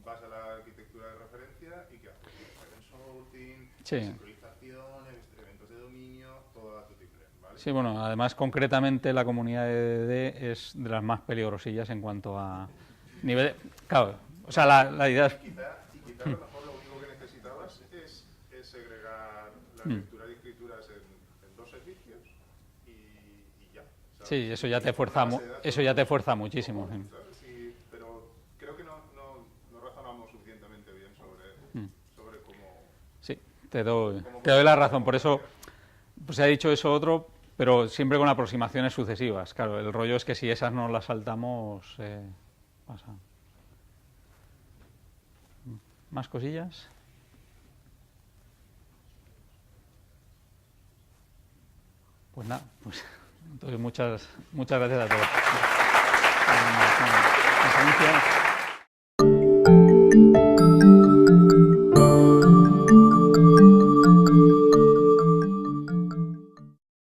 vas a la arquitectura de referencia y ¿qué haces? Event sorting, sincronización, eventos de dominio, todo a tu triple, ¿vale? Sí, bueno, además concretamente la comunidad de DD es de las más peligrosillas en cuanto a nivel... Claro, o sea, la idea es... Quizá a lo mejor lo único que necesitabas es segregar la lectura de escrituras en 2 servicios y ya. ¿Sabes? Sí, eso ya te fuerza muchísimo. Sí. Sí, pero creo que no razonamos suficientemente bien sobre cómo... Sí, te doy la razón, por eso pues se ha dicho eso otro, pero siempre con aproximaciones sucesivas. Claro, el rollo es que si esas no las saltamos, pasa. ¿Más cosillas? Pues nada, pues entonces muchas gracias a todos.